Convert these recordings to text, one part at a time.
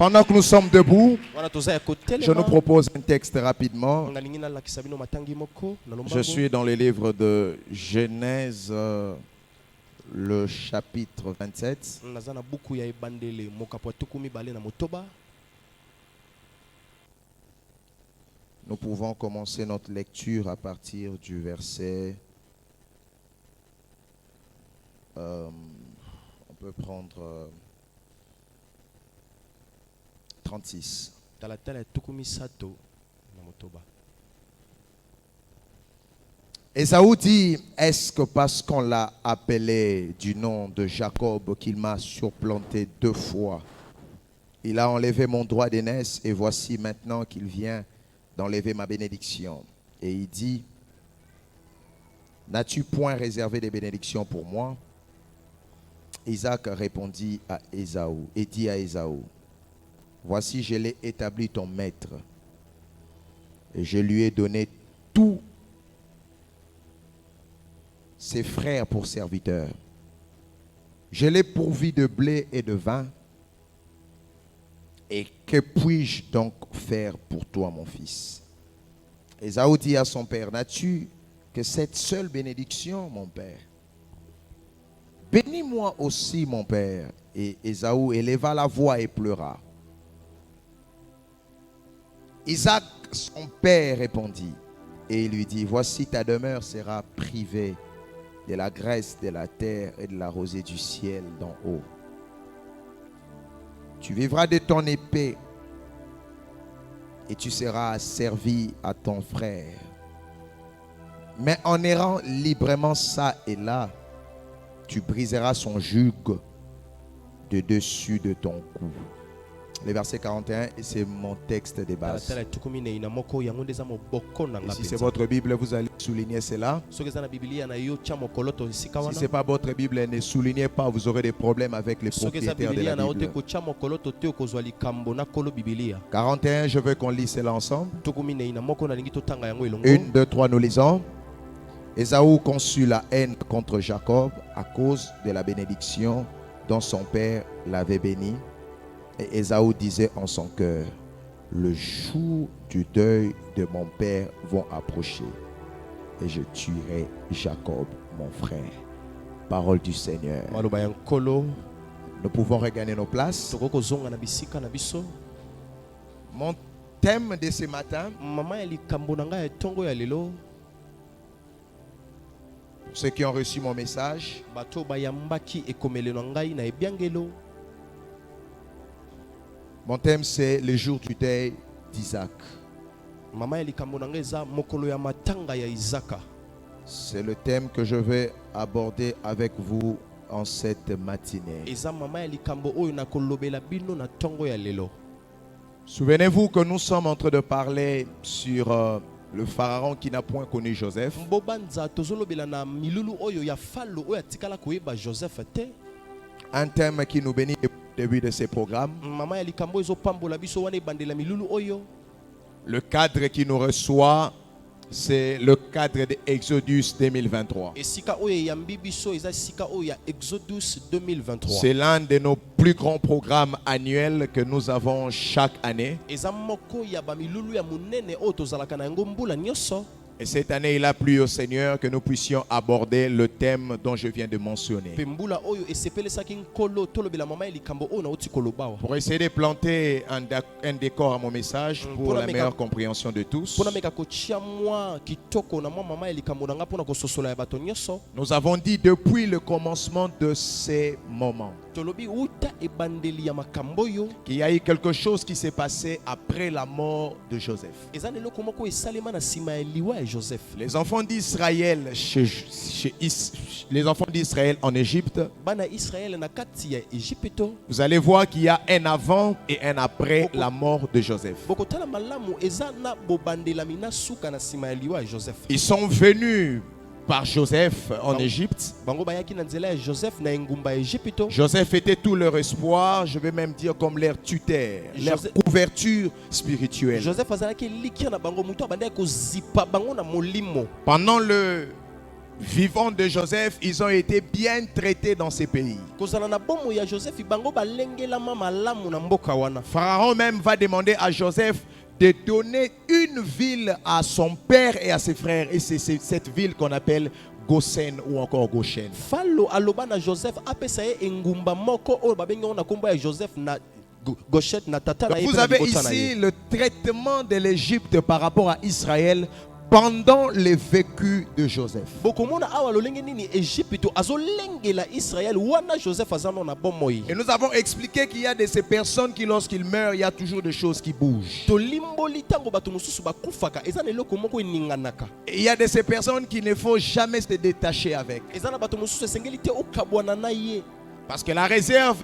Pendant que nous sommes debout, je nous propose un texte rapidement. Je suis dans le livre de Genèse, le chapitre 27. Nous pouvons commencer notre lecture à partir du verset. On peut prendre 36. Ésaü dit, est-ce que parce qu'on l'a appelé du nom de Jacob qu'il m'a surplanté 2 fois? Il a enlevé mon droit d'aînesse et voici maintenant qu'il vient d'enlever ma bénédiction. Et il dit, n'as-tu point réservé des bénédictions pour moi? Isaac répondit à Ésaü et dit à Ésaü, voici, je l'ai établi ton maître et je lui ai donné tous ses frères pour serviteurs. Je l'ai pourvu de blé et de vin. Et que puis-je donc faire pour toi, mon fils? Ésaü dit à son père, n'as-tu que cette seule bénédiction, mon père? Bénis-moi aussi, mon père. Et Ésaü éleva la voix et pleura. Isaac, son père, répondit et il lui dit, voici ta demeure sera privée de la graisse de la terre et de la rosée du ciel d'en haut. Tu vivras de ton épée et tu seras servi à ton frère. Mais en errant librement ça et là, tu briseras son joug de dessus de ton cou. Le verset 41, et c'est mon texte de base. Si c'est votre Bible, vous allez souligner cela. Si ce n'est pas votre Bible, ne soulignez pas, vous aurez des problèmes avec les propriétaires de la Bible. 41, je veux qu'on lise cela ensemble. 1, 2, 3, nous lisons. Ésaü conçut la haine contre Jacob à cause de la bénédiction dont son père l'avait béni. Et Ésaü disait en son cœur, le jour du deuil de mon père va approcher et je tuerai Jacob, mon frère. Parole du Seigneur. Nous pouvons regagner nos places. Mon thème de ce matin, pour ceux qui ont reçu mon message, mon thème c'est le jour du deuil d'Isaac. C'est le thème que je vais aborder avec vous en cette matinée. Souvenez-vous que nous sommes en train de parler sur le pharaon qui n'a point connu Joseph. Un thème qui nous bénit depuis le début de ces programmes. Le cadre qui nous reçoit, c'est le cadre de Exodus 2023. C'est l'un de nos plus grands programmes annuels que nous avons chaque année. Et cette année, il a plu au Seigneur que nous puissions aborder le thème dont je viens de mentionner. Pour essayer de planter un décor à mon message pour la meilleure compréhension de tous, nous avons dit depuis le commencement de ces moments qu'il y a eu quelque chose qui s'est passé après la mort de Joseph. Les enfants d'Israël les enfants d'Israël en Égypte, vous allez voir qu'il y a un avant et un après la mort de Joseph. Ils sont venus par Joseph en Égypte. Joseph était tout leur espoir, je vais même dire comme leur tuteur, leur couverture spirituelle. Pendant vivants de Joseph, ils ont été bien traités dans ces pays. Pharaon même va demander à Joseph de donner une ville à son père et à ses frères. Et c'est cette ville qu'on appelle Goshen ou encore Goshen. Vous avez ici le traitement de l'Égypte par rapport à Israël pendant le vécu de Joseph. Et nous avons expliqué qu'il y a de ces personnes qui, lorsqu'ils meurent, il y a toujours des choses qui bougent. Et il y a de ces personnes qu'il ne faut jamais se détacher avec. Parce que la réserve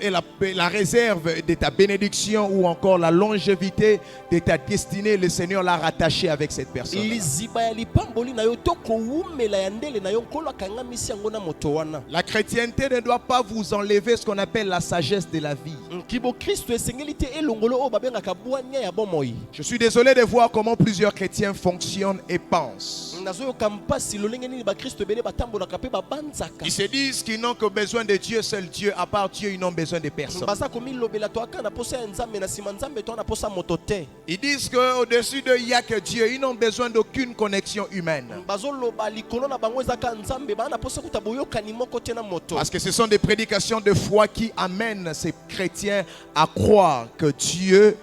de ta bénédiction ou encore la longévité de ta destinée, le Seigneur l'a rattaché avec cette personne. La chrétienté ne doit pas vous enlever ce qu'on appelle la sagesse de la vie. Je suis désolé de voir comment plusieurs chrétiens fonctionnent et pensent. Ils se disent qu'ils n'ont que besoin de Dieu, seul Dieu. À part Dieu, ils n'ont besoin de personne. Ils disent qu'au-dessus d'eux, il n'y a que Dieu. Ils n'ont besoin d'aucune connexion humaine. Parce que ce sont des prédications de foi qui amènent ces chrétiens à croire que Dieu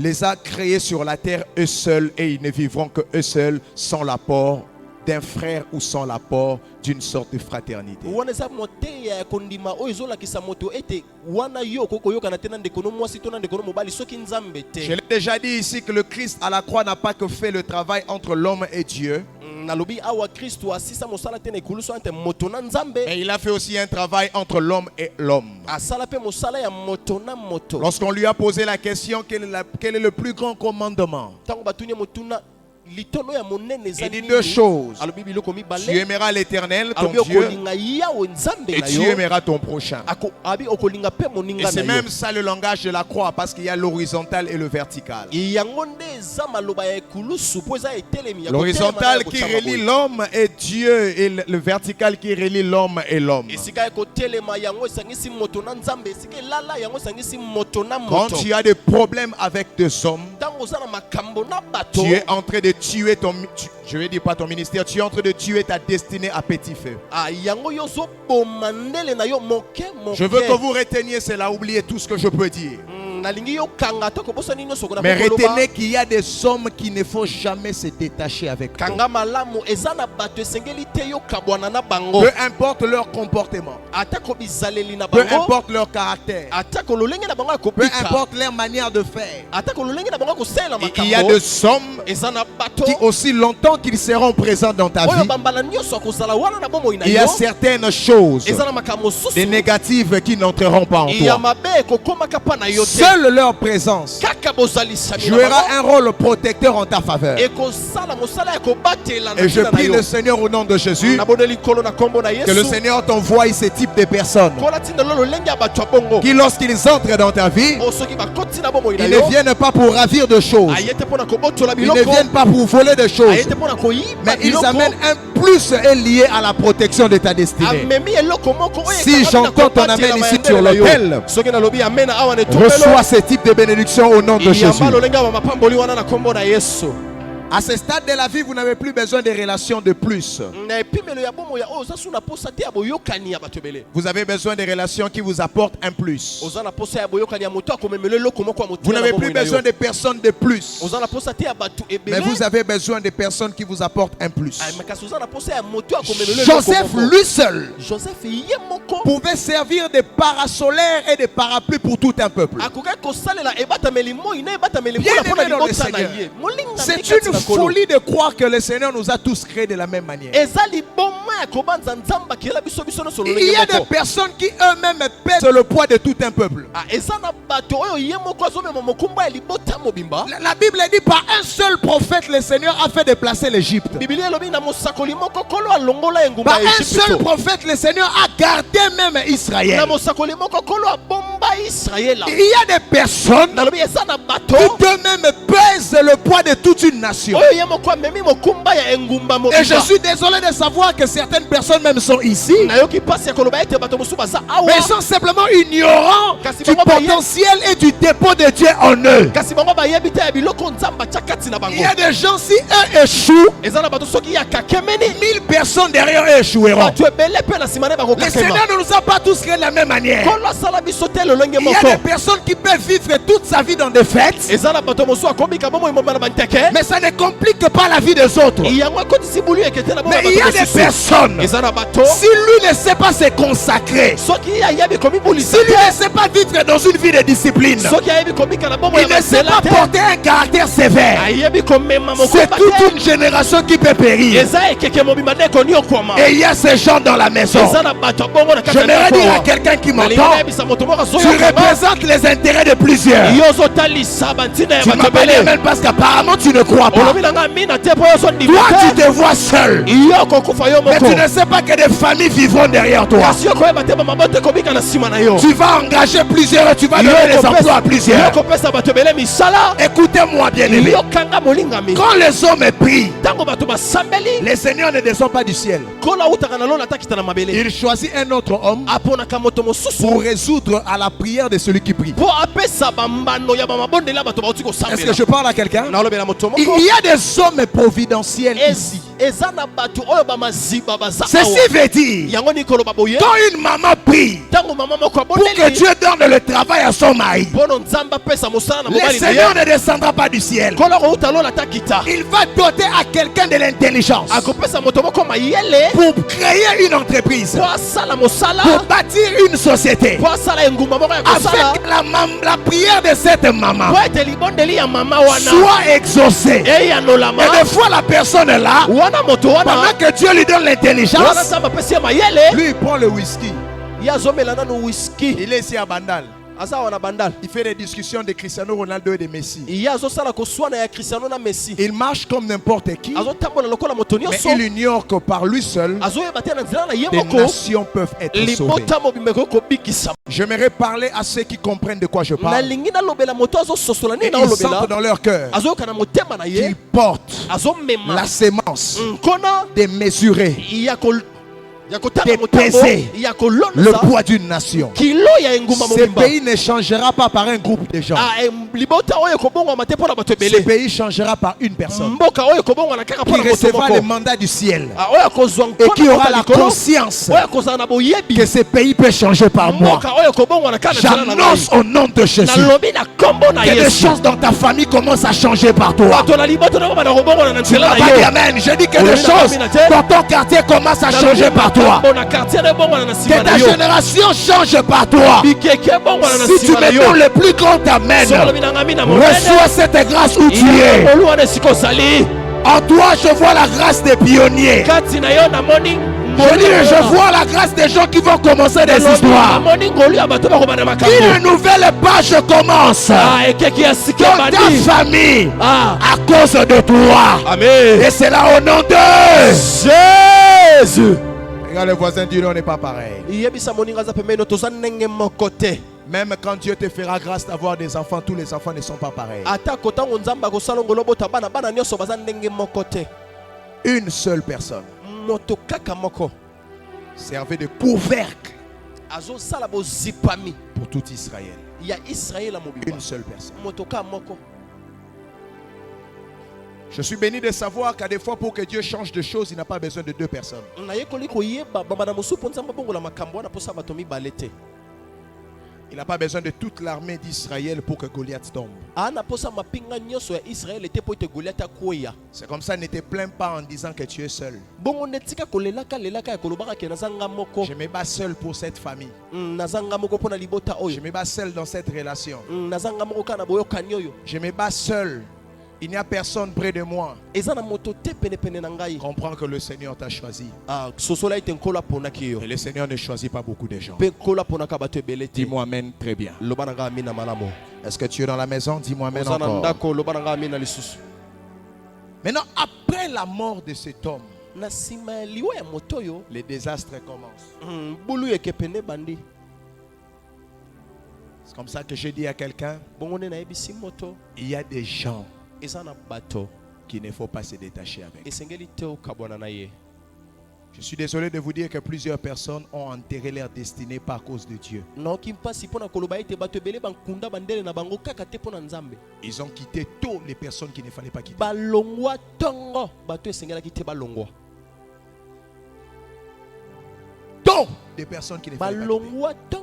les a créés sur la terre eux seuls et ils ne vivront que eux seuls sans l'apport d'un frère ou sans l'apport d'une sorte de fraternité. Je l'ai déjà dit ici que le Christ à la croix n'a pas que fait le travail entre l'homme et Dieu. Et il a fait aussi un travail entre l'homme et l'homme. Lorsqu'on lui a posé la question, quel est le plus grand commandement? Il dit deux choses. Tu aimeras l'Éternel, ton Dieu, et tu aimeras ton prochain. Et c'est même ça le langage de la croix, parce qu'il y a l'horizontal et le vertical. L'horizontal qui relie l'homme et Dieu, et le vertical qui relie l'homme et l'homme. Quand tu as des problèmes avec deux hommes, tu es en train de tuer je vais dire pas ton ministère, tu es en train de tuer ta destinée à petit feu. Je veux que vous reteniez cela, oubliez tout ce que je peux dire. Mais retenez qu'il y a des hommes qui ne faut jamais se détacher avec toi. Peu importe leur comportement, peu importe leur caractère, peu importe leur manière de faire, il y a des hommes qui, aussi longtemps qu'ils seront présents dans ta vie, il y a certaines choses, des négatives qui n'entreront pas en toi. Seule leur présence jouera un rôle protecteur en ta faveur. Et je prie le Seigneur au nom de Jésus que le Seigneur t'envoie ce type de personnes qui, lorsqu'ils entrent dans ta vie, ils ne viennent pas pour ravir de choses, ils ne viennent pas pour voler de choses, mais ils amènent un plus lié à la protection de ta destinée. Si j'entends ton amen ici sur l'autel, reçois ce type de bénédiction au nom de Jésus. À ce stade de la vie, vous n'avez plus besoin de relations de plus. Vous avez besoin de relations qui vous apportent un plus. Vous n'avez plus besoin de personnes de plus, mais vous avez besoin de personnes qui vous apportent un plus. Joseph, lui seul, pouvait servir de parasolaire et de parapluie pour tout un peuple. Bien-aimé dans le Seigneur, c'est une folie de croire que le Seigneur nous a tous créés de la même manière. Il y a des personnes qui eux-mêmes pèsent le poids de tout un peuple. La Bible dit par un seul prophète le Seigneur a fait déplacer l'Égypte. Par un seul prophète le Seigneur a gardé même Israël. Il y a des personnes qui eux-mêmes pèsent c'est le poids de toute une nation. Et je suis désolé de savoir que certaines personnes même sont ici, mais ils sont simplement ignorants du potentiel et du dépôt de Dieu en eux. Il y a des gens, si eux échouent, 1000 personnes derrière eux échoueront. Le Seigneur ne nous a pas tous créés de la même manière. Il y a des personnes qui peuvent vivre toute sa vie dans des fêtes, mais ça ne complique pas la vie des autres. Mais il y a des personnes, si lui ne sait pas se consacrer, si lui ne sait pas vivre dans une vie de discipline, il ne sait pas porter un caractère sévère, c'est toute une génération qui peut périr. Et il y a ces gens dans la maison. J'aimerais dire à quelqu'un qui m'entend, tu représentes les intérêts de plusieurs. Tu ne m'as pas dit amen parce qu'apparemment tu ne crois pas. Toi tu te vois seul, mais tu ne sais pas que des familles vivront derrière toi. Tu vas engager plusieurs et tu vas donner des emplois à plusieurs. Écoutez-moi bien aimé, quand les hommes prient, les seigneurs ne descendent pas du ciel. Il choisit un autre homme pour résoudre à la prière de celui qui prie. Est-ce que je parle à quelqu'un? Il y a des hommes providentiels ici. Ceci veut dire, quand une maman prie pour que Dieu donne le travail à son mari, le Seigneur ne descendra pas du ciel. Il va doter à quelqu'un de l'intelligence pour créer une entreprise, pour bâtir une société, afin que la prière de cette maman soit exaucée. Et des fois la personne est là, pendant que Dieu lui donne l'intelligence, lui il prend le whisky. Il est ici à Bandal. Il fait des discussions de Cristiano Ronaldo et de Messi. Il marche comme n'importe qui, mais il ignore que par lui seul, des nations peuvent être sauvées. J'aimerais parler à ceux qui comprennent de quoi je parle. Et ils sentent dans leur cœur qu'ils portent la sémence démesurée, de peser le poids d'une nation. Ce pays ne changera pas par un groupe de gens. Ce pays changera par une personne qui recevra le mandat du ciel et qui aura la conscience que ce pays peut changer par moi. J'annonce au nom de Jésus que des choses dans ta famille commencent à changer par toi. Tu n'as pas dit amen. Je dis que des choses dans ton quartier commencent à changer par toi. Que ta génération change par toi. Si tu me donnes le plus grand amen, reçois cette grâce où tu es. En toi je vois la grâce des pionniers. Je dis, je vois la grâce des gens qui vont commencer des histoires. Une nouvelle page commence dans ta famille à cause de toi. Amen. Et c'est là au nom de Jésus. Regarde le voisin, dis-le, on n'est pas pareil. Même quand Dieu te fera grâce d'avoir des enfants, tous les enfants ne sont pas pareils. Une seule personne servait de couvercle pour tout Israël. Une seule personne. Je suis béni de savoir qu'à des fois, pour que Dieu change de choses, il n'a pas besoin de deux personnes. Il n'a pas besoin de toute l'armée d'Israël pour que Goliath tombe. C'est comme ça, ne te plains pas en disant que tu es seul. Je me bats seul pour cette famille. Je me bats seul dans cette relation. Je me bats seul. Il n'y a personne près de moi. Comprends que le Seigneur t'a choisi. Et le Seigneur ne choisit pas beaucoup de gens. Dis-moi amen très bien. Est-ce que tu es dans la maison? Dis-moi amen encore. Maintenant, après la mort de cet homme, les désastres commencent. C'est comme ça que je dis à quelqu'un, il y a des gens qu'il ne faut pas se détacher avec. Je suis désolé de vous dire que plusieurs personnes ont enterré leur destinée par cause de Dieu. Ils ont quitté tôt les personnes qu'il ne fallait pas quitter. Tôt des personnes qu'il ne fallait pas quitter.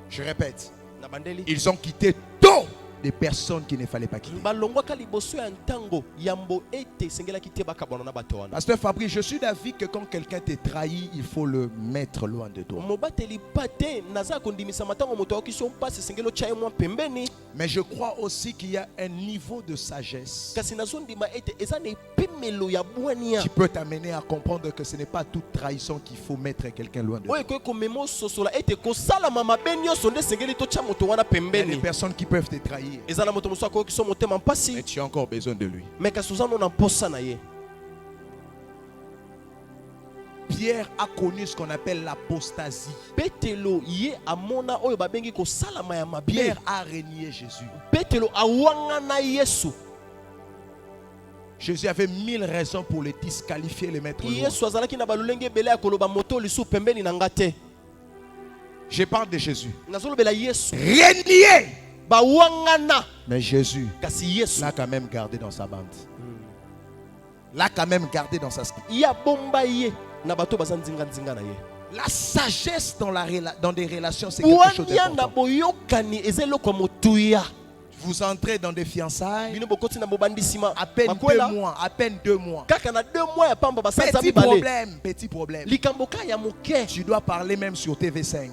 Je répète, ils ont quitté tôt des personnes qu'il ne fallait pas quitter. Pasteur Fabrice, je suis d'avis que quand quelqu'un te trahit, il faut le mettre loin de toi. Mais je crois aussi qu'il y a un niveau de sagesse qui peut t'amener à comprendre que ce n'est pas toute trahison qu'il faut mettre quelqu'un loin de toi. Il y a des personnes qui peuvent te trahir, mais tu as encore besoin de lui. Pierre a connu ce qu'on appelle l'apostasie. Pierre a renié Jésus. Jésus avait 1000 raisons pour le disqualifier, le mettre loin. Je parle de Jésus. Renié. Mais Jésus l'a quand même gardé dans sa bande. L'a quand même gardé dans sa scripture. La sagesse dans des relations, c'est quelque chose d'important. Vous entrez dans des fiançailles, à peine 2 mois. Petit problème. Tu dois parler même sur TV5.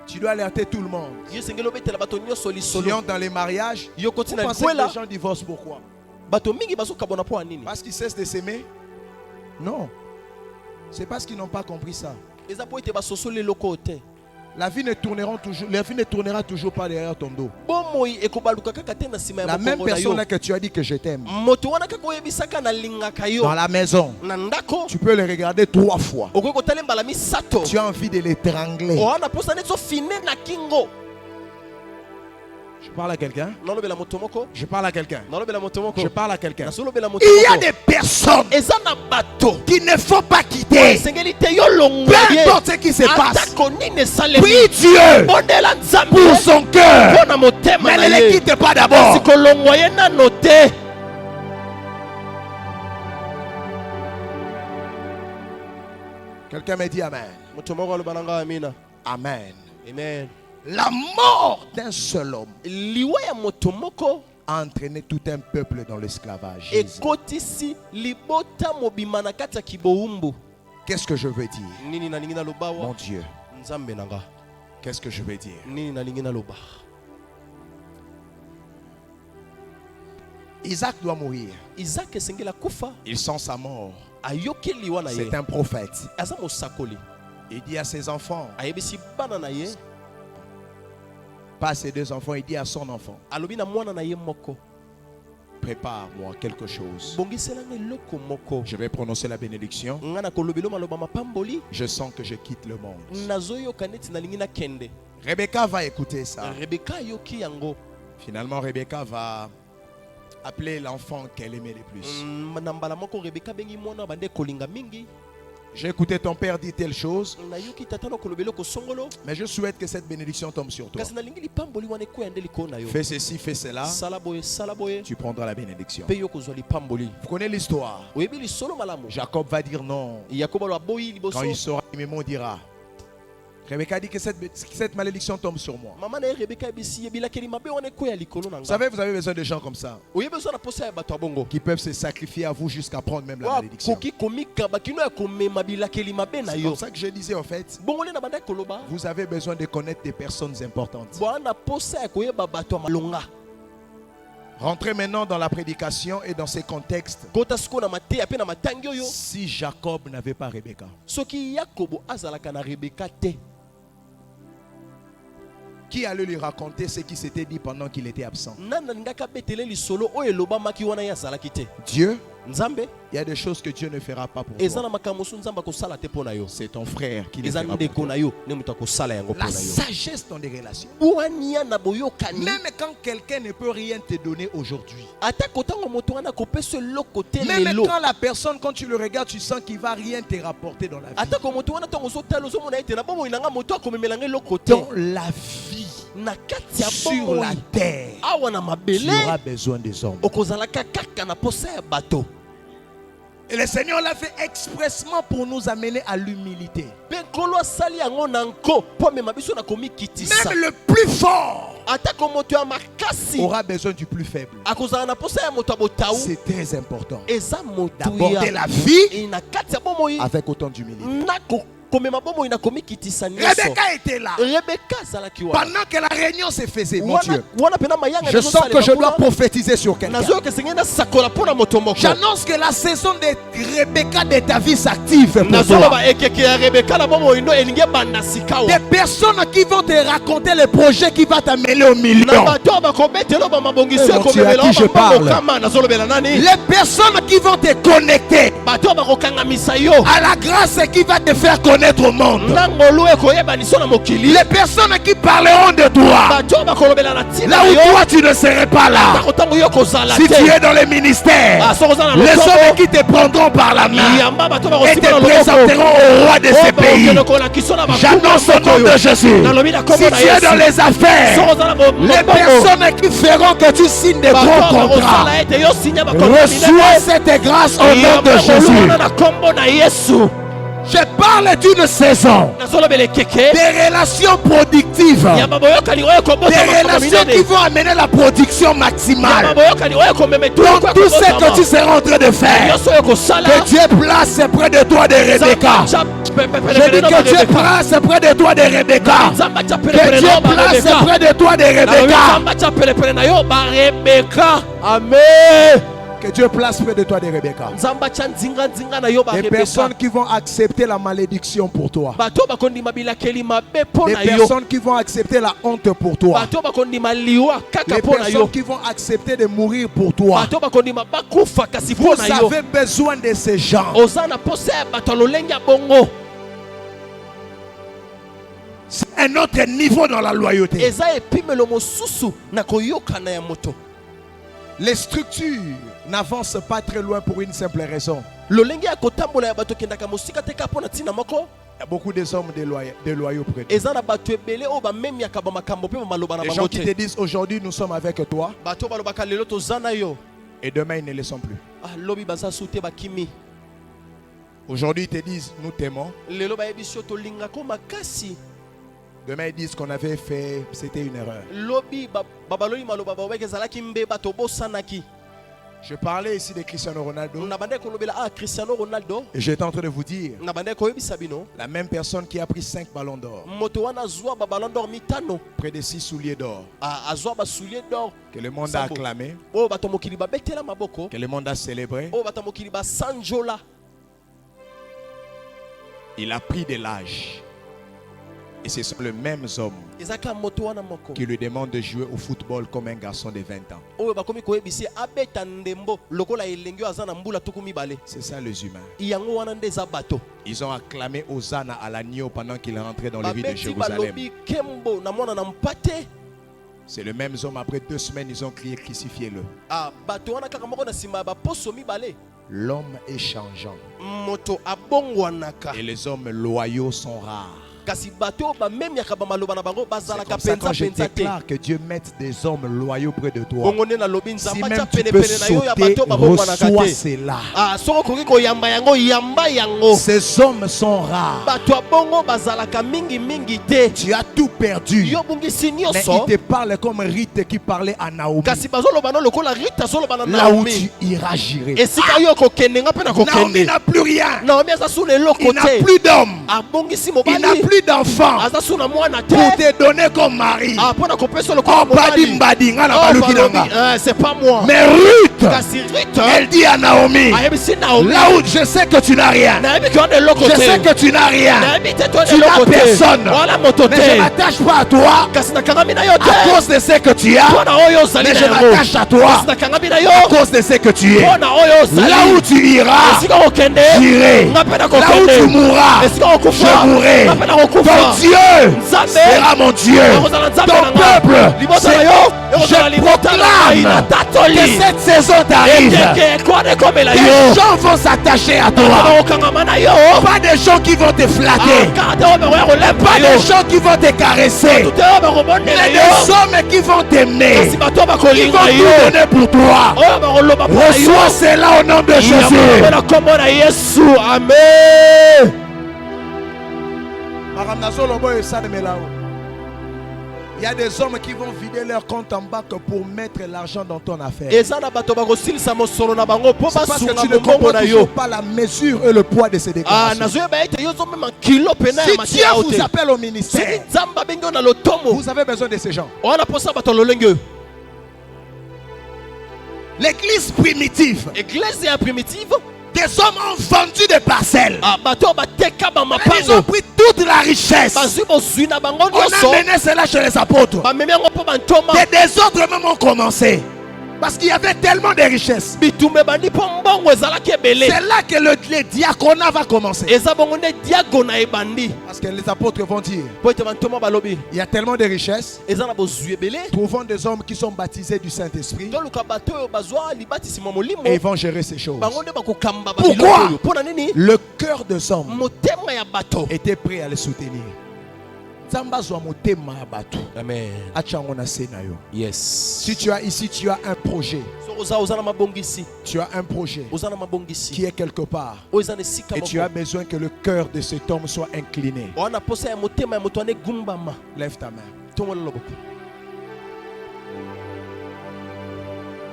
Tu dois alerter tout le monde. Si on dans les mariages, vous pensez que les gens divorcent pourquoi? Parce qu'ils cessent de s'aimer? Non. C'est parce qu'ils n'ont pas compris ça. La vie ne tournera toujours pas derrière ton dos. La même personne là que tu as dit que je t'aime, dans la maison, tu peux le regarder 3 fois. Tu as envie de l'étrangler. Je parle à quelqu'un. Je parle à quelqu'un. Je parle à quelqu'un. Il y a des personnes qu'il ne faut pas quitter. Peu importe ce qui se passe. Prie Dieu pour son cœur. Mais ne les quitte pas d'abord. Quelqu'un me dit Amen. Amen. Amen. La mort d'un seul homme a entraîné tout un peuple dans l'esclavage. Qu'est-ce que je veux dire? Mon Dieu. Qu'est-ce que je veux dire? Isaac doit mourir. Il sent sa mort. C'est un prophète. Il dit à ses enfants, pas à ses 2 enfants, il dit à son enfant, prépare-moi quelque chose. Je vais prononcer la bénédiction. Je sens que je quitte le monde. Rebecca va écouter ça. Finalement, Rebecca va appeler l'enfant qu'elle aimait le plus. J'ai écouté ton père dire telle chose, mais je souhaite que cette bénédiction tombe sur toi. Fais ceci, fais cela, tu prendras la bénédiction. Vous connaissez l'histoire. Jacob va dire non. Quand il saura, il me dira. Rebecca dit que cette malédiction tombe sur moi. Vous savez, vous avez besoin de gens comme ça qui peuvent se sacrifier à vous jusqu'à prendre même la malédiction. C'est comme ça que je disais en fait, vous avez besoin de connaître des personnes importantes. Rentrez maintenant dans la prédication et dans ces contextes. Si Jacob n'avait pas Rebecca, qui allait lui raconter ce qui s'était dit pendant qu'il était absent? Dieu Il y a des choses que Dieu ne fera pas pour toi. C'est ton frère qui le fera pour toi. La sagesse dans les relations. Même quand quelqu'un ne peut rien te donner aujourd'hui. Même quand la personne, quand tu le regardes, tu sens qu'il ne va rien te rapporter dans la vie. Dans la vie, sur la terre, tu auras besoin des hommes. Et le Seigneur l'a fait expressement pour nous amener à l'humilité. Même le plus fort aura besoin du plus faible. C'est très important d'aborder la vie avec autant d'humilité. Rebecca était là. Pendant que la réunion se faisait, mon Dieu, je sens que je dois prophétiser sur quelqu'un. J'annonce que la saison de Rebecca de ta vie s'active pour toi. Des personnes qui vont te raconter le projet qui va t'amener au million. Tu à qui je parle? Les personnes qui vont te connecter à la grâce qui va te faire connaître au monde. Les personnes qui parleront de toi là où toi tu ne serais pas là. Si tu es dans les ministères, les hommes qui te prendront par la main et te présenteront au roi de ces pays. J'annonce au nom de Jésus. Si tu es dans les affaires, les personnes qui feront que tu signes des gros contrats, reçois cette grâce au nom de Jésus. Je parle d'une saison, des relations productives, des relations qui vont amener la production maximale. Donc tout ce que tu seras en train de faire, que Dieu place près de toi de Rebecca. Je dis que Dieu place près de toi de Rebecca. Que Dieu place près de toi de Rebecca. Amen. Que Dieu place près de toi des Rebecca. Des personnes qui vont accepter la malédiction pour toi. Des personnes qui vont accepter la honte pour toi. Des personnes qui vont accepter de mourir pour toi. Vous avez besoin de ces gens. C'est un autre niveau dans la loyauté. Les structures n'avancent pas très loin pour une simple raison. Il y a beaucoup des hommes déloyaux près de toi. Les gens qui te disent aujourd'hui nous sommes avec toi et demain ils ne le sont plus. Aujourd'hui ils te disent nous t'aimons. Demain ils disent qu'on avait fait, c'était une erreur. Je parlais ici de Cristiano Ronaldo. Et j'étais en train de vous dire, la même personne qui a pris 5 ballons d'or, près de 6 souliers d'or, que le monde a acclamé, que le monde a célébré, il a pris de l'âge. Et ce sont les mêmes hommes qui lui demandent de jouer au football comme un garçon de 20 ans. C'est ça les humains. Ils ont acclamé Hosanna à l'agneau pendant qu'il rentrait dans les rues de Jérusalem. C'est les mêmes hommes, après 2 semaines, ils ont crié crucifiez-le. L'homme est changeant. Et les hommes loyaux sont rares. C'est comme ça quand je déclare que Dieu mette des hommes loyaux près de toi. Si même tu peux sauter, reçois cela. Ces hommes sont rares. Tu as tout perdu. Mais il te parle comme Rite qui parlait à Naomi. Là où tu iras gérer. Naomi n'a plus rien. Il n'a plus d'homme. Il n'a plus plus d'enfants pour te donner comme mari. C'est pas moi. Mais Ruth, elle dit à Naomi, là où je sais que tu n'as rien, je sais que tu n'as rien, tu n'as personne, mais je ne m'attache pas à toi à cause de ce que tu as, mais je m'attache à toi à cause de ce que tu es. Là où tu iras, j'irai. Là où tu mourras, je mourrai. Ton Dieu sera mon Dieu. Ton peuple, je proclame que cette saison t'arrive. Des gens vont s'attacher à toi. Pas des gens qui vont te flatter, pas des gens qui vont te caresser, mais des hommes qui vont t'aimer, qui vont tout donner pour toi. Reçois cela au nom de Jésus. Amen. Il y a des hommes qui vont vider leur compte en banque pour mettre l'argent dans ton affaire. C'est parce que tu ne comprends toujours pas la mesure et le poids de ces déclarations. Si Dieu vous appelle au ministère, vous avez besoin de ces gens. L'église primitive, des hommes ont vendu des parcelles. Ils ont pris toute la richesse. On a mené cela chez les apôtres. Et des autres même ont commencé. Parce qu'il y avait tellement de richesses. C'est là que le diaconat va commencer. Parce que les apôtres vont dire, il y a tellement de richesses. Trouvons des hommes qui sont baptisés du Saint-Esprit. Et ils vont gérer ces choses. Pourquoi? Le cœur des hommes était prêt à les soutenir. Amen. Yes. Si tu as ici, tu as un projet. Tu as un projet qui est quelque part. Et tu as besoin que le cœur de cet homme soit incliné. Lève ta main.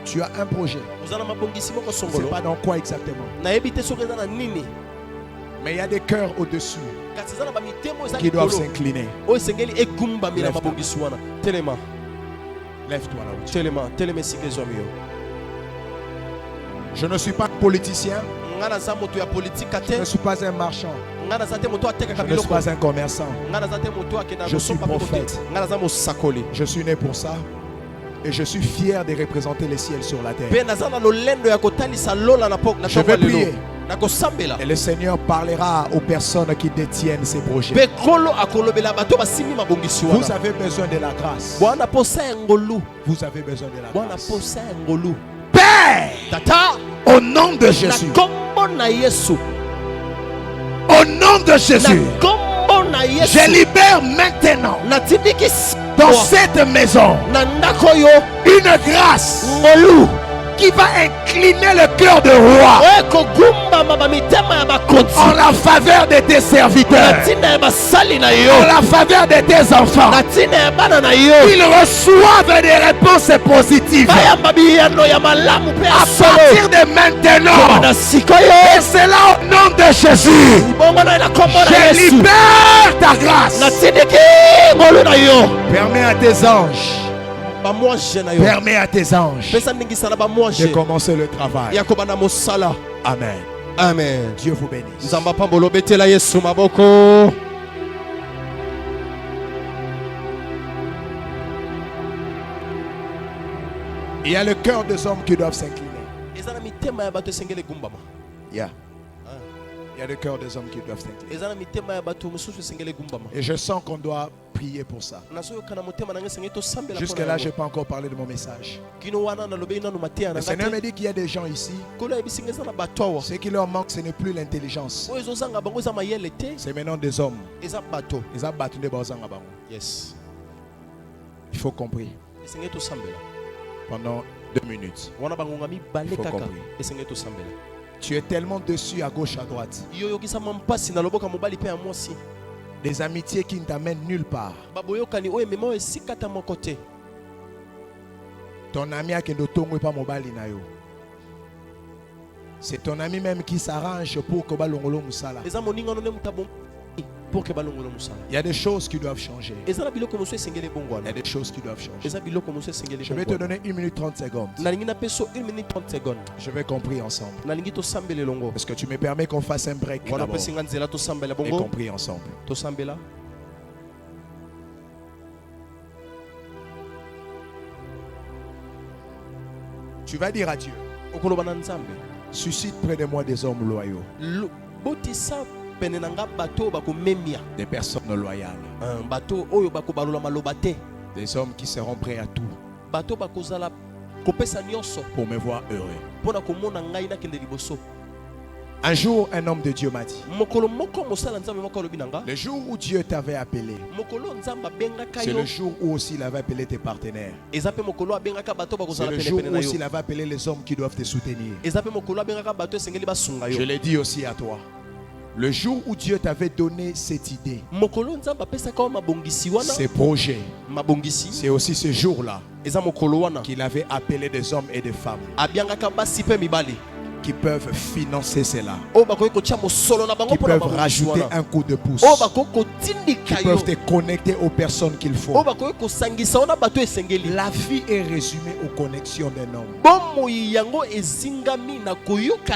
Tu as un projet. Je ne sais pas dans quoi exactement. Mais il y a des cœurs au-dessus qui doivent s'incliner. Lève-toi là-haut. Je ne suis pas un politicien. Je ne suis pas un marchand. Je ne suis pas un commerçant. Je suis prophète. Je suis né pour ça. Et je suis fier de représenter les ciels sur la terre. Je vais prier. Et le Seigneur parlera aux personnes qui détiennent ces projets. Vous avez besoin de la grâce. Vous avez besoin de la grâce. Père, au nom de Jésus. Au nom de Jésus. Je libère maintenant dans cette maison une grâce qui va incliner le cœur de roi en la faveur de tes serviteurs, en la faveur de tes enfants. Ils reçoivent des réponses positives à partir de maintenant. Et c'est là au nom de Jésus. Je libère ta grâce. Permets à tes anges. Permets à tes anges de commencer le travail. Amen. Amen. Dieu vous bénisse. Il y a le cœur des hommes qui doivent s'incliner. Yeah. Il y a le cœur des hommes qui doivent s'incliner. Et je sens qu'on doit prier pour ça. Jusque là, je n'ai pas encore parlé de mon message. Le Seigneur me dit qu'il y a des gens ici. Ce qui leur manque, ce n'est plus l'intelligence. C'est maintenant des hommes. Yes. Il faut comprendre. Pendant 2 minutes. Il faut comprendre. Tu es tellement dessus à gauche, à droite. Des amitiés qui ne t'amènent nulle part. Ton ami a kendotongo pas mobali na yo. C'est ton ami même qui s'arrange pour que balongolo musala. Il y a des choses qui doivent changer. Il y a des choses qui doivent changer. Je vais te donner 1 minute 30 secondes. Je vais compris ensemble. Est-ce que tu me permets qu'on fasse un break d'abord et qu'on prie ensemble? Tu vas dire à Dieu, suscite près de moi des hommes loyaux, des personnes loyales, des hommes qui seront prêts à tout pour me voir heureux. Un jour, un homme de Dieu m'a dit, le jour où Dieu t'avait appelé, c'est le jour où aussi il avait appelé tes partenaires. C'est le jour où aussi il avait appelé les hommes qui doivent te soutenir. Je l'ai dit aussi à toi. Le jour où Dieu t'avait donné cette idée, ces projets, c'est aussi ce jour-là qu'il avait appelé des hommes et des femmes qui peuvent financer cela, qui peuvent rajouter un coup de pouce, qui peuvent te connecter aux personnes qu'il faut. La vie est résumée aux connexions d'un homme.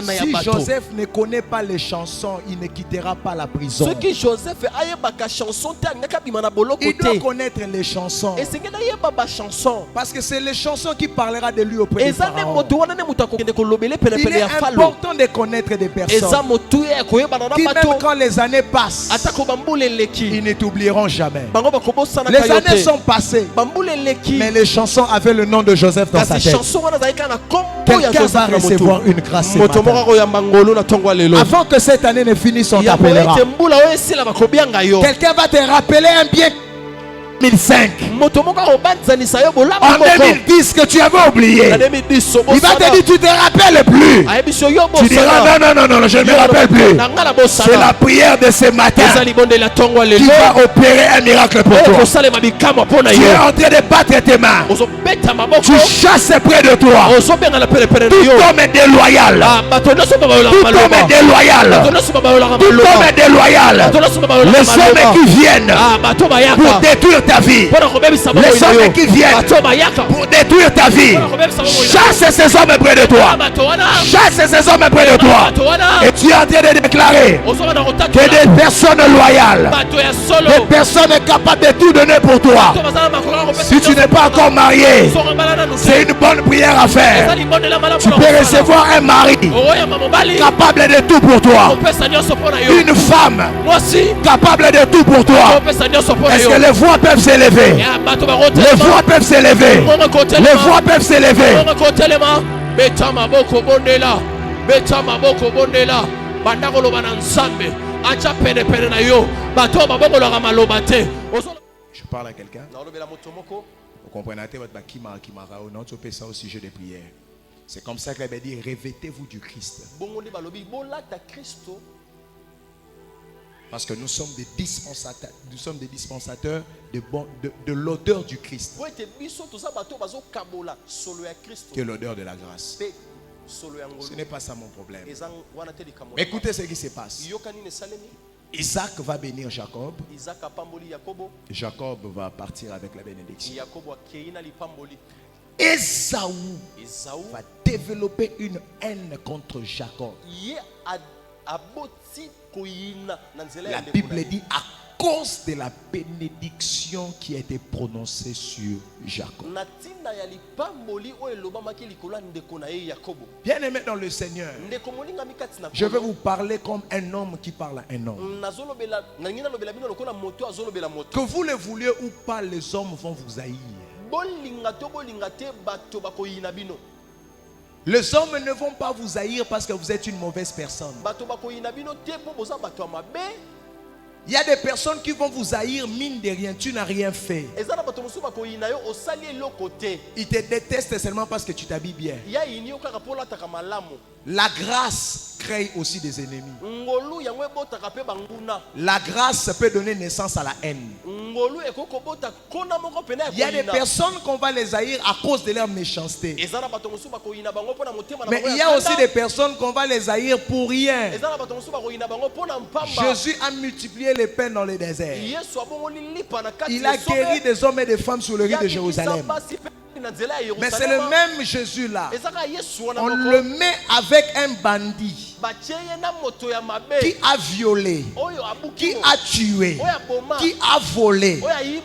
Si Joseph ne connaît pas les chansons, il ne quittera pas la prison. Il doit connaître les chansons, parce que c'est les chansons qui parlera de lui auprès du Pharaon. Il est important de connaître des personnes qui, même quand les années passent, ils ne t'oublieront jamais. Les années sont passées, mais les chansons avaient le nom de Joseph dans sa tête. Quelqu'un va recevoir une grâce ce matin. Avant que cette année ne finisse, on t'appellera. Quelqu'un va te rappeler un bien 2005. En 2010 que tu avais oublié, il va te dire tu te rappelles plus. Tu diras non, je ne me rappelle plus. C'est la prière de ce matin qui va opérer un miracle pour toi. Tu es en train de battre tes mains. Tu chasses près de toi tout homme déloyal, tout homme déloyal, tout homme déloyal, les hommes qui viennent pour détruire ta vie, les hommes qui viennent pour détruire ta vie. Chasse ces hommes près de toi. Chasse ces hommes près de toi. Et tu es en train de déclarer que des personnes loyales, des personnes capables de tout donner pour toi. Si tu n'es pas encore marié, c'est une bonne prière à faire. Tu peux recevoir un mari capable de tout pour toi, une femme capable de tout pour toi. Est-ce que les voix peuvent s'élever? Les voix peuvent s'élever. Les voix peuvent s'élever. Je parle à quelqu'un. Vous comprenez ça au sujet des prières. C'est comme ça qu'elle dit revêtez-vous du Christ. Parce que nous sommes des dispensateurs de l'odeur du Christ, qui est l'odeur de la grâce. Ce n'est pas ça mon problème. Mais écoutez ce qui se passe. Isaac va bénir Jacob. Jacob va partir avec la bénédiction. Ésaü va développer une haine contre Jacob. La Bible dit à cause de la bénédiction qui a été prononcée sur Jacob. Bien aimé dans le Seigneur, je vais vous parler comme un homme qui parle à un homme. Que vous le vouliez ou pas, les hommes vont vous haïr. Les hommes ne vont pas vous haïr parce que vous êtes une mauvaise personne. Il y a des personnes qui vont vous haïr, mine de rien, tu n'as rien fait. Ils te détestent seulement parce que tu t'habilles bien. La grâce crée aussi des ennemis. La grâce peut donner naissance à la haine. Il y a des personnes qu'on va les haïr à cause de leur méchanceté. Mais il y a aussi des personnes qu'on va les haïr pour rien. Jésus a multiplié les peines dans le désert. Il a guéri des hommes et des femmes sur le riz de Jérusalem. Mais c'est le même Jésus là. On le met avec un bandit qui a violé, qui a tué, qui a volé.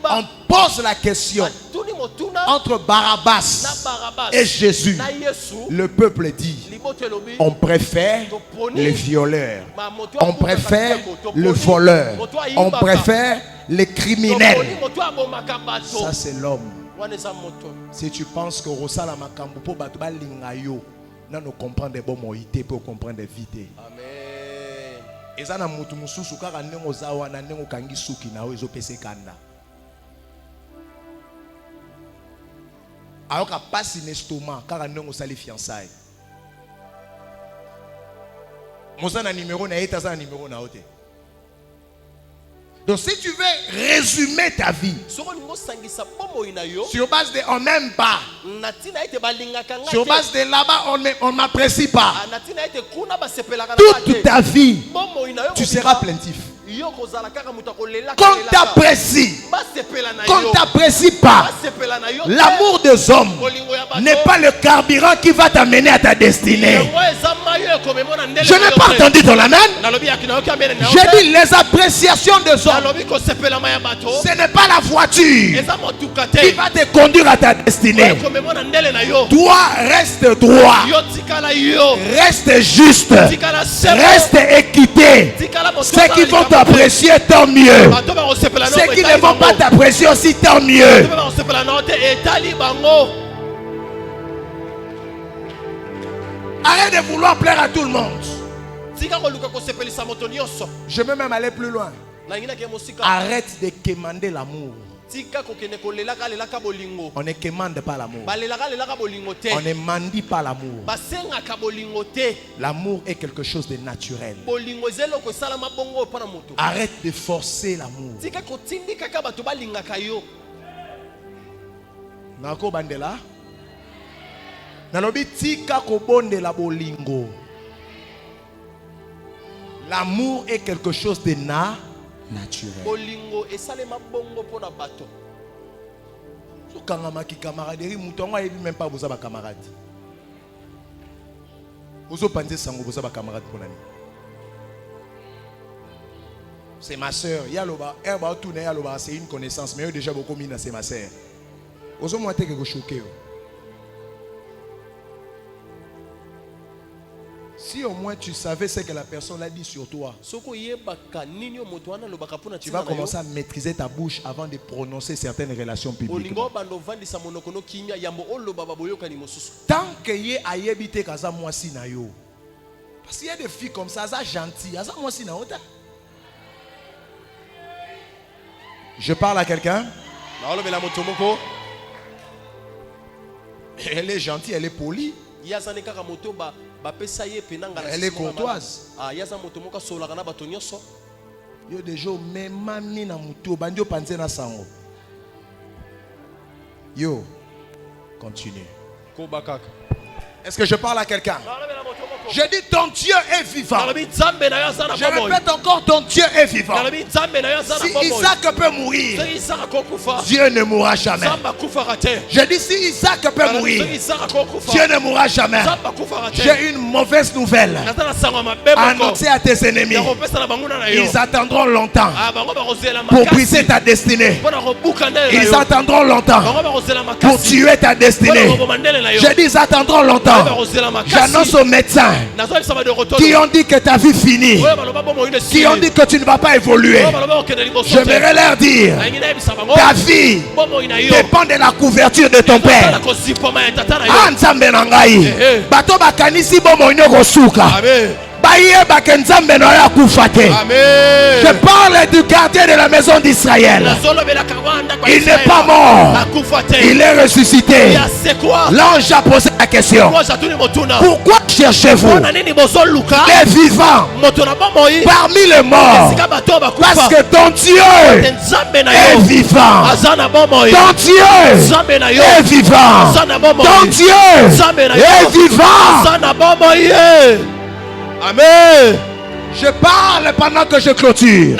On pose la question entre Barabbas et Jésus. Le peuple dit, on préfère les violeurs, on préfère le voleur, on préfère les criminels. Ça c'est l'homme. Si tu penses que Rosala Makambu pour battre Lingayo, nous comprendre des bons mots, pour comprendre des vités. Amen. Et ça, na mutu mususu kaka nengo zawa na nengo kangi suki na ozo pese kanda. Alors qu'à passer l'estomac, car nengo sali fiançailles. Mosa na numéro na eta za numéro na ote. Donc si tu veux résumer ta vie sur base de on n'aime pas, sur base de là-bas on m'apprécie pas, toute ta vie tu seras plaintif. Qu'on t'apprécie, qu'on t'apprécie pas, l'amour des hommes n'est pas le carburant qui va t'amener à ta destinée. Je n'ai pas entendu ton amen. J'ai dit les appréciations des hommes. Ce n'est pas la voiture qui va te conduire à ta destinée. Toi, reste droit, reste juste, reste équité. Ceux qui vont t'apprécier, tant mieux. Ceux qui ne vont pas t'apprécier aussi, tant mieux. Arrête de vouloir plaire à tout le monde. Je vais même aller plus loin. Arrête de quémander l'amour. On ne quémande pas l'amour. On ne mendie pas l'amour. L'amour est quelque chose de naturel. Arrête de forcer l'amour. Nako bandela. Nalobi tika kobonde la bolingo. L'amour est quelque chose de naturel. Bolingo esalema bongo pona bato. So kangama ki camaraderie mutongo ayebi même pas boza ba camarade. Ozo panze sango boza ba camarade ponani. C'est ma sœur, yaloba, erba tourner yaloba, c'est une connaissance mais déjà beaucoup mina c'est ma sœur. Ozo moi te que choqué. Si au moins tu savais ce que la personne a dit sur toi, tu vas commencer à maîtriser ta bouche avant de prononcer certaines relations publiques. Tant que y a ayébité kaza mwasi na yo. Parce qu'il y a des filles comme ça, ça gentil, ça mwasi na ota. Je parle à quelqu'un. Elle est gentille, elle est polie. Elle est courtoise. Yo déjà même mami na muto bandio panze na sango. Yo, continue. Est-ce que je parle à quelqu'un? Je dis ton Dieu est vivant. Je répète encore, ton Dieu est vivant. Si Isaac peut mourir, Dieu ne mourra jamais. Je dis si Isaac peut mourir, Dieu ne mourra jamais. J'ai une mauvaise nouvelle annoncée à tes ennemis. Ils attendront longtemps pour briser ta destinée. Ils attendront longtemps pour tuer ta destinée. Je dis ils attendront longtemps. J'annonce aux médecins qui ont dit que ta vie finit, qui ont dit que tu ne vas pas évoluer, je vais leur dire ta vie dépend de la couverture de ton père. Je parle du gardien de la maison d'Israël. Il n'est pas mort, il est ressuscité. L'ange a posé la question: pourquoi cherchez-vous les vivants parmi les morts? Parce que ton Dieu est vivant. Ton Dieu est vivant. Ton Dieu est vivant. Amen. Je parle pendant que je clôture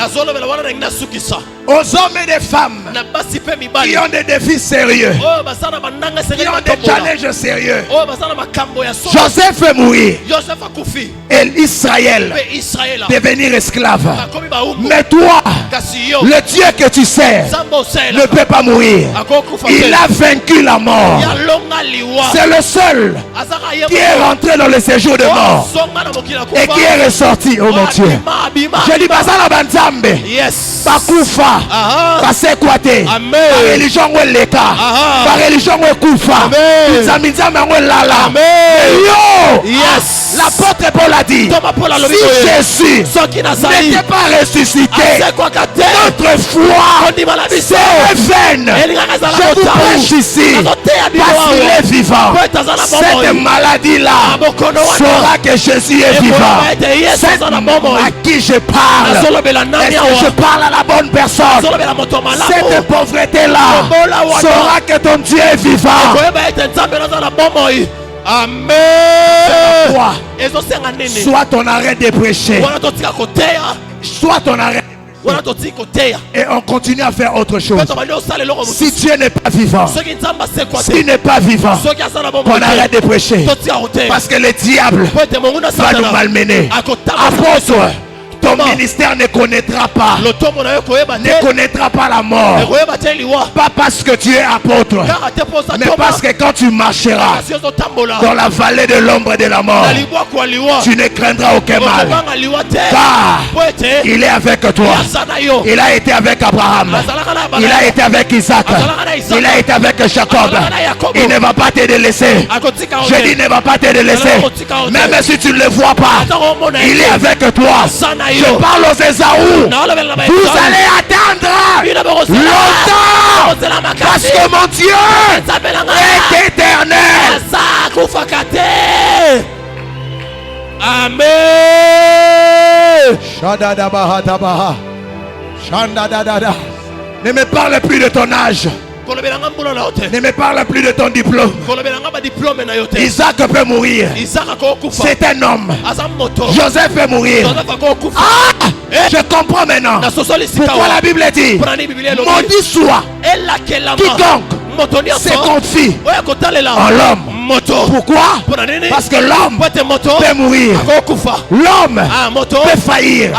aux hommes et des femmes qui ont des défis sérieux, qui ont des challenges sérieux. Joseph est mourir et Israël devenir esclave. Mais toi, le Dieu que tu sers ne peut pas mourir. Il a vaincu la mort. C'est le seul qui est rentré dans le séjour de mort et qui est ressorti. Oh mon Dieu. Je dis Basala Banzambe. Bakufa. Basekwate. La religion est l'état. La religion est Kufa. Nzamizama est Lala. Yes. L'apôtre Paul a dit, si Jésus n'était pas ressuscité, notre foi c'est vaine. Je vous prêche ici parce qu'il est vivant. Cette maladie-là saura que Jésus est vivant. Cette à qui je parle, est-ce que je parle à la bonne personne? Cette pauvreté-là saura que ton Dieu est vivant. Amen. Soit ton arrêt de prêcher, soit ton arrêt, et on continue à faire autre chose. Si Dieu n'est pas vivant, s'il n'est pas vivant, on arrête de prêcher, parce que le diable va nous malmener. Apôtre, ton ministère ne connaîtra pas la mort. Pas parce que tu es apôtre, mais parce que quand tu marcheras dans la vallée de l'ombre de la mort, tu ne craindras aucun mal, car il est avec toi. Il a été avec Abraham, il a été avec Isaac, il a été avec Jacob. Il ne va pas te délaisser. Je dis, il ne va pas te délaisser. Même si tu ne le vois pas, il est avec toi. Je parle aux Ésaü. Vous allez attendre longtemps, parce que mon Dieu est éternel. Amen. Ne me parle plus de ton âge. Ne me parle plus de ton diplôme. Isaac peut mourir. C'est un homme. Joseph peut mourir. Ah, je comprends maintenant pourquoi la Bible dit maudit soit quiconque se confie en l'homme. Pourquoi? Parce que l'homme peut mourir, l'homme peut faillir,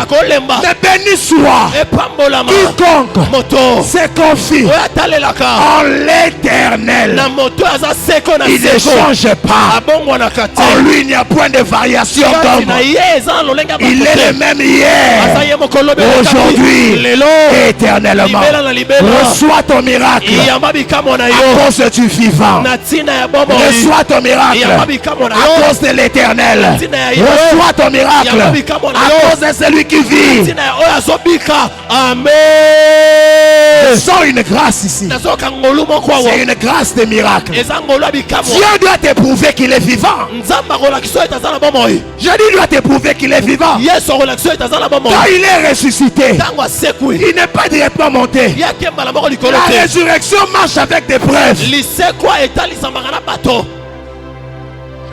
mais béni soit quiconque se confie en l'Éternel. Il ne change pas. En lui il n'y a point de variation d'homme. Il est le même hier, aujourd'hui, éternellement. Reçois ton miracle à cause du vivant. Reçois ton miracle à cause de l'Éternel. Reçois ton miracle à cause de celui qui vit. Amen. Je sens une grâce ici. C'est une grâce de miracle. Dieu doit te prouver qu'il est vivant. Je dis, il doit te prouver qu'il est vivant. Quand il est ressuscité, il n'est pas directement monté. La résurrection marche avec des preuves. J'ai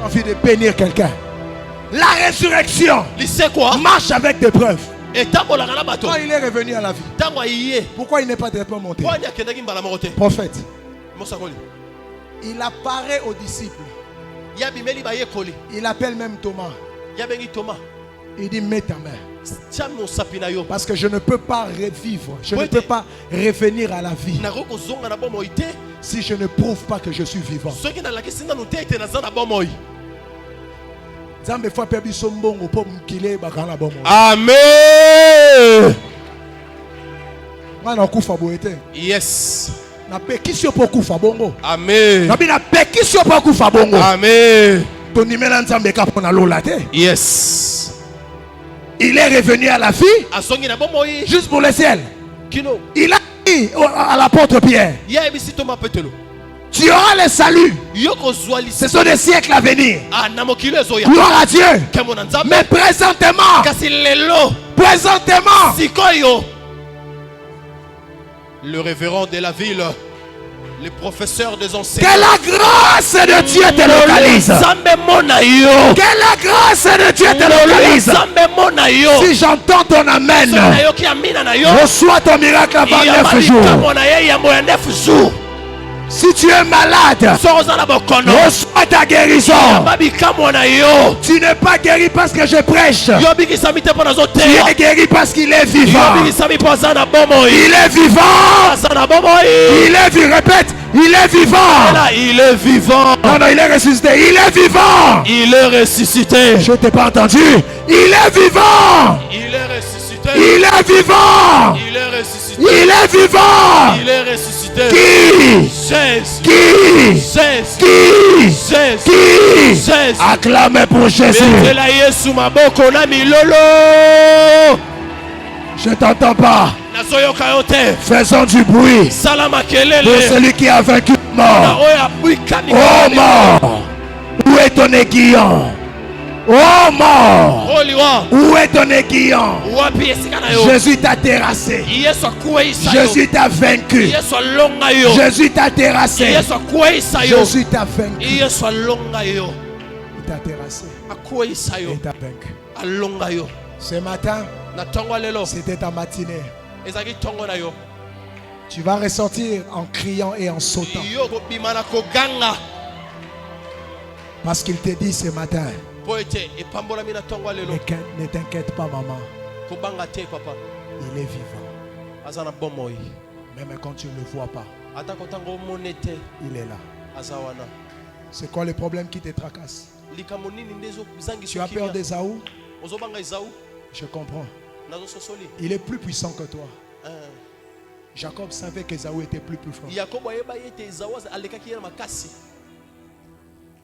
envie de bénir quelqu'un. La résurrection marche avec des preuves. Quand il est revenu à la vie, pourquoi il n'est pas directement monté? Prophète, il apparaît aux disciples. Il appelle même Thomas. Il dit, mets ta main. Parce que je ne peux pas revivre. Je ne peux pas revenir à la vie si je ne prouve pas que je suis vivant. Amen. Yes. Amen. Amen. Yes. Il est revenu à la vie juste pour le ciel. Il a dit à l'apôtre Pierre, tu auras le salut. Ce sont des siècles à venir. Gloire à Dieu. Mais présentement, le révérend de la ville Les professeurs des Que enseignants. la grâce de Dieu te localise. Que la grâce de Dieu te localise. Si j'entends ton amen, reçois ton miracle avant 9 jours. Si tu es malade, reçois ta guérison. Tu n'es pas guéri parce que je prêche. Tu es guéri parce qu'il est vivant. Il est vivant. Il est vivant. Répète, il est vivant. Il est vivant. Non, il est ressuscité. Il est vivant. Il est ressuscité. Je t'ai pas entendu. Il est vivant. Il est ressuscité. Il est vivant. Il est ressuscité. Il est vivant. Il est ressuscité. Qui? Qui? Acclamez pour Jésus. Je t'entends pas. Faisons du bruit pour celui qui a vaincu la mort. Oh mort, où est ton aiguillon? Oh mort, où est ton aiguillon? Jésus t'a terrassé. Jésus t'a vaincu. Jésus t'a terrassé. Jésus t'a vaincu. Il t'a terrassé. Il t'a vaincu. Ce matin, c'était ta matinée. Tu vas ressortir en criant et en sautant. Parce qu'il te dit ce matin, ne t'inquiète pas maman, il est vivant. Même quand tu ne le vois pas, il est là. C'est quoi le problème qui te tracasse? Tu as peur d'Ésaü? Je comprends. Il est plus puissant que toi. Jacob savait qu'Ésaü était plus fort.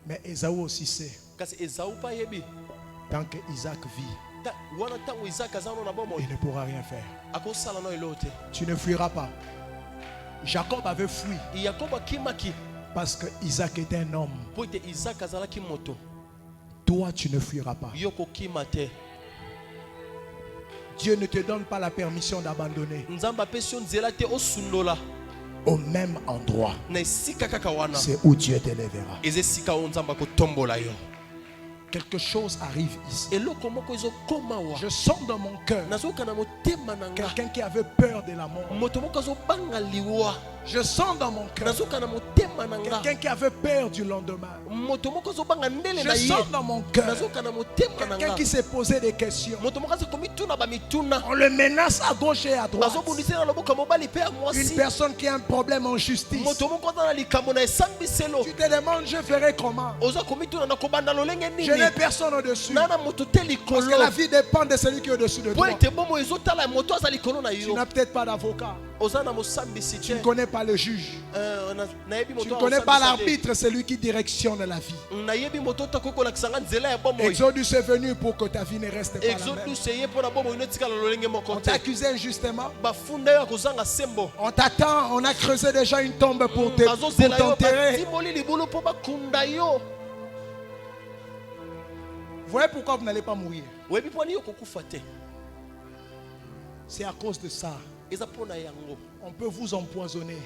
Mais Ésaü aussi sait. Tant que Isaac vit, il ne pourra rien faire. Tu ne fuiras pas. Jacob avait fui parce que Isaac était un homme. Toi, tu ne fuiras pas. Dieu ne te donne pas la permission d'abandonner. Au même endroit, c'est où Dieu t'élèvera. Quelque chose arrive ici. Je sens dans mon cœur quelqu'un qui avait peur de la mort. Je sens dans mon cœur quelqu'un qui avait peur du lendemain. Je sens dans mon cœur quelqu'un qui s'est posé des questions. On le menace à gauche et à droite. Une personne qui a un problème en justice. Tu te demandes, je ferai comment? Je n'ai personne au-dessus. Parce que la vie dépend de celui qui est au-dessus de toi. Tu n'as peut-être pas d'avocat. Tu ne connais pas le juge. Tu ne connais pas l'arbitre, c'est lui qui directionne la vie. Exodus est venu pour que ta vie ne reste pas la même. On t'a accusé injustement. On t'attend, on a creusé déjà une tombe pour t'enterrer. Vous voyez pourquoi vous n'allez pas mourir? C'est à cause de ça. On peut vous empoisonner.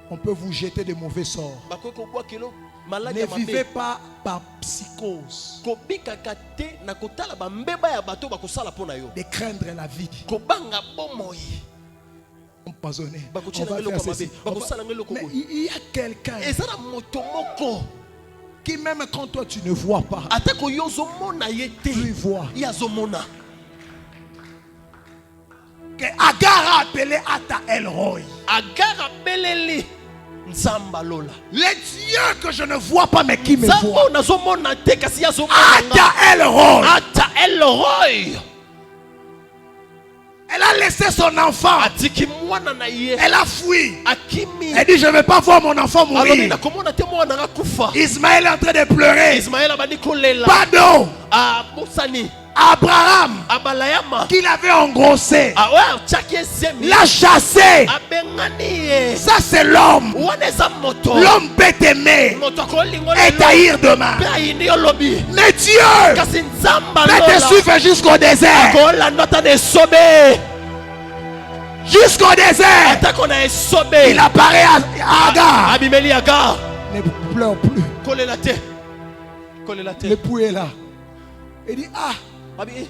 On peut vous jeter de mauvais sorts. Ne vivez pas par psychose. De craindre la vie. Empoisonné. On va faire ceci. Mais il y a quelqu'un qui même quand toi tu ne vois pas, lui voit. Que Agar a appelé Ata Elroy. Les dieux que je ne vois pas mais qui me voient. Ata Elroy. Elle a laissé son enfant. Elle a fui. Elle dit je ne vais pas voir mon enfant mourir. Ismaël est en train de pleurer. Pas d'eau. Abraham, qu'il avait engrossé, l'a chassé. Ça c'est l'homme. L'homme peut aimer et taillir demain. Mais Dieu peut te suivre jusqu'au désert. jusqu'au désert. Il apparaît à Agar. Abimeli Agar. Ne pleure plus. Collez la tête. Collez la tête. L'époux est là. Il dit, ah, Abi,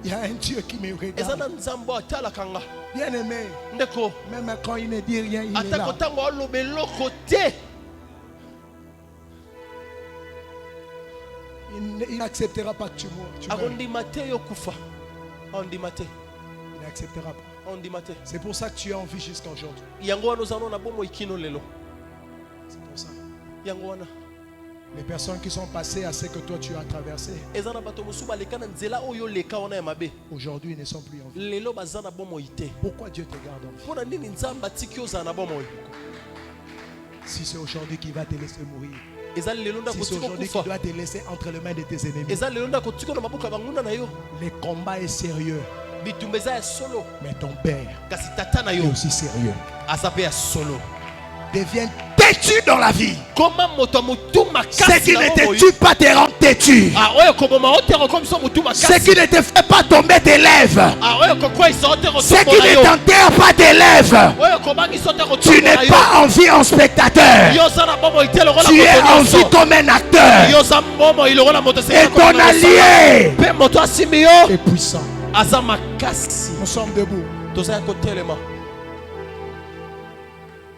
il y a un Dieu qui me regarde. Bien aimé, Ndeko. même quand il ne dit rien, il est là. Atakotango olobelo côté. Il n'acceptera pas que tu meurs. Agondi mate yokufa. Ondi mate. Il n'acceptera pas. Ondi mate. C'est pour ça que tu es en vie jusqu'à aujourd'hui. Yango wana ozana na bomo ikino lelo. C'est pour ça. Yango wana. Les personnes qui sont passées à ce que toi tu as traversé, Ezana bato musuba lekana nzela oyo leka wana ya mabe. aujourd'hui ils ne sont plus en vie. Lelo bazana bomo ite. Pourquoi Dieu te garde en vie? Pona nini nzamba tiki ozana bomo. Si c'est aujourd'hui qu'il va te laisser mourir, Ezali lelo nda si c'est kotiko aujourd'hui kufa. qu'il doit te laisser entre les mains de tes ennemis, Ezali lelo nda kotiko na mabuka banguna na yo. le combat est sérieux, Bitumbeza ya solo. mais ton père Kasi tata na est yo. aussi sérieux. Asape ya solo. Deviens têtu dans la vie. Comment moto mutu makasi. Ce qui ne te tue pas te rend têtu. Ah oyo koboma otero comme ça mutu makasi. Ce qui ne te fait pas tomber tes lèvres. Ah oyo kokwa isotero Ce qui ne t'enterre pas tes lèvres. oyo kobangi isotero Tu n'es pas en vie en spectateur. Yo sana bomo itelo rola Tu es en vie comme un acteur. Yo sana bomo ilorola moto Et ton allié pe moto asimio Et puissant. aza makasi. Nous sommes debout. Tozaya kotelema.